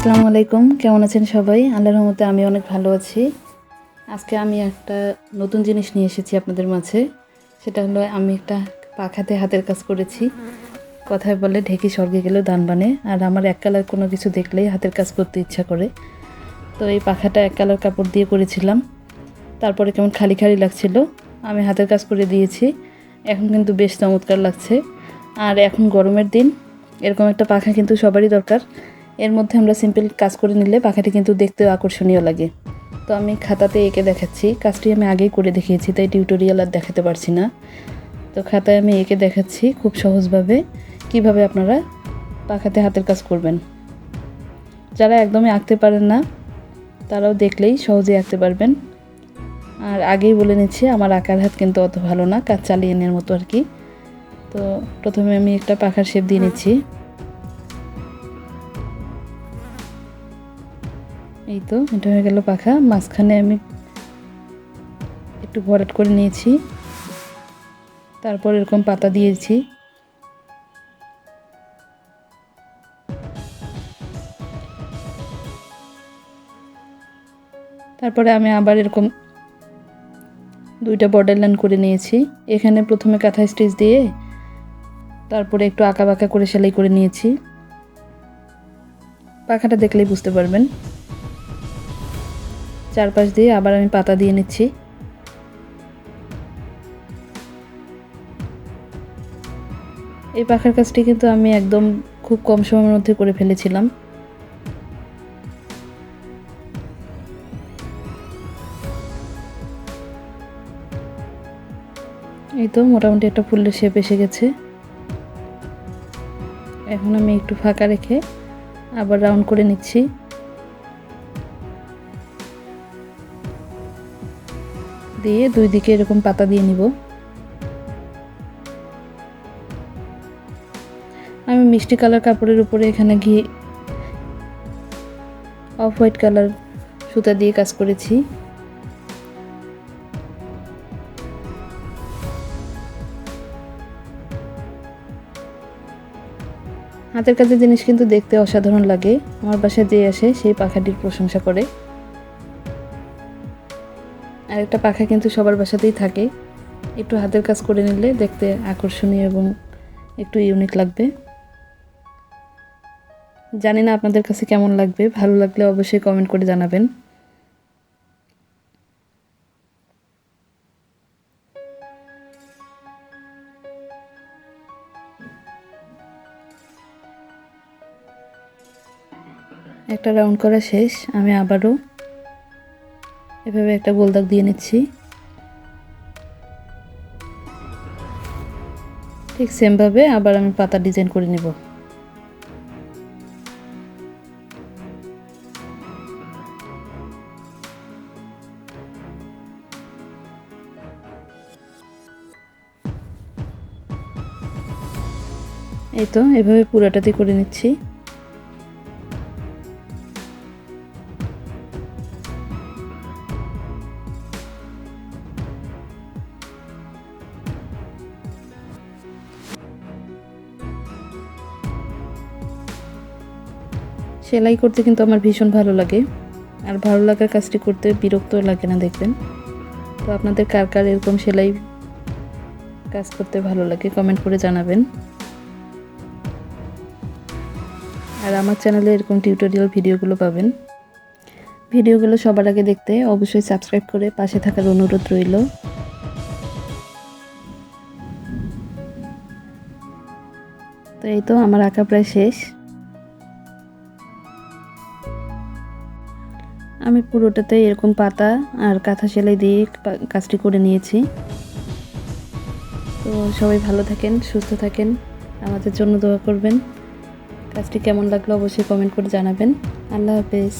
আসসালামু আলাইকুম, কেমন আছেন সবাই? আল্লাহর রহমতে আমি অনেক ভালো আছি। আজকে আমি একটা নতুন জিনিস নিয়ে এসেছি আপনাদের মাঝে। সেটা হলো আমি একটা পাখাতে হাতের কাজ করেছি। কথায় বলে ঢেকি স্বর্গে গেলেও দান বানে। আর আমার এক কালার কোনো কিছু দেখলেই হাতের কাজ করতে ইচ্ছা করে। তো এই পাখাটা এক কালার কাপড় দিয়ে করেছিলাম। তারপরে কেমন খালি খালি লাগছিল, আমি হাতের কাজ করে দিয়েছি। এখন কিন্তু বেশ চমৎকার লাগছে। আর এখন গরমের দিন, এরকম একটা পাখা কিন্তু সবারই দরকার। এর মধ্যে আমরা সিম্পল কাজ করে নিলে পাখাটি কিন্তু দেখতেও আকর্ষণীয় লাগে। তো আমি খাতাতে এঁকে দেখাচ্ছি। কাজটি আমি আগেই করে দেখিয়েছি, তাই টিউটোরিয়াল আর দেখাতে পারছি না। তো খাতায় আমি এঁকে দেখাচ্ছি খুব সহজভাবে কিভাবে আপনারা পাখাতে হাতের কাজ করবেন। যারা একদমই আঁকতে পারেন না তারাও দেখলেই সহজেই আঁকতে পারবেন। আর আগেই বলে নিচ্ছি, আমার আঁকার হাত কিন্তু অত ভালো না, কাজ চালিয়ে নেওয়ার মতো আর কি। তো প্রথমে আমি একটা পাখার শেপ দিয়ে নিচ্ছি। এই তো এটা হয়ে গেল পাখা। মাঝখানে আমি একটু ভরাট করে নিয়েছি, তারপর এরকম পাতা দিয়েছি। তারপরে আমি আবার এরকম দুইটা বর্ডার লাইন করে নিয়েছি। এখানে প্রথমে কাঁথা স্টিচ দিয়ে তারপরে একটু আঁকা বাঁকা করে সেলাই করে নিয়েছি। পাখাটা দেখলেই বুঝতে পারবেন। চারপাশ দিয়ে আবার আমি পাতা দিয়ে নিচ্ছি। এই পাখার কাজটি কিন্তু আমি একদম খুব কম সময়ের মধ্যে করে ফেলেছিলাম। এই তো মোটামুটি একটা ফুলের শেপ এসে গেছে। এখন আমি একটু ফাঁকা রেখে আবার রাউন্ড করে নিচ্ছি। দিয়ে দুই দিকে এরকম পাতা দিয়ে নিব। আমি মিষ্টি কালার কাপড়ের উপরে এখানে অফ হোয়াইট কালার সুতা দিয়ে কাজ করেছি। হাতের কাজের জিনিস কিন্তু দেখতে অসাধারণ লাগে। আমার বাসায় যে আসে সেই পাখাটির প্রশংসা করে। আর একটা পাখা কিন্তু সবার বাসাতেই থাকে। একটু হাতের কাজ করে নিলে দেখতে আকর্ষণীয় এবং একটু ইউনিক লাগবে। জানি না আপনাদের কাছে কেমন লাগবে, ভালো লাগলে অবশ্যই কমেন্ট করে জানাবেন। একটা রাউন্ড করা শেষ, আমি আবারও এভাবে একটা গোল দাগ দিয়ে নিচ্ছি। ঠিক সেমভাবে আবার আমি পাতা ডিজাইন করে নেব। এই তো এভাবে পুরোটাতে করে নিচ্ছি। সেলাই করতে কিন্তু আমার ভীষণ ভালো লাগে। আর ভালো লাগার কাজটি করতে বিরক্ত লাগে না, দেখবেন। তো আপনাদের কার কার এরকম সেলাই কাজ করতে ভালো লাগে কমেন্ট করে জানাবেন। আর আমার চ্যানেলে এরকম টিউটোরিয়াল ভিডিওগুলো পাবেন। ভিডিওগুলো সবার আগে দেখতে অবশ্যই সাবস্ক্রাইব করে পাশে থাকার অনুরোধ রইল। তো এই তো আমার আঁকা প্রায় শেষ। আমি পুরোটাতে এরকম পাতা আর কাঁথা সেলাই দিয়ে কাজটি করে নিয়েছি। তো সবাই ভালো থাকেন, সুস্থ থাকেন, আমাদের জন্য দোয়া করবেন। কাজটি কেমন লাগলো অবশ্যই কমেন্ট করে জানাবেন। আল্লাহ হাফেজ।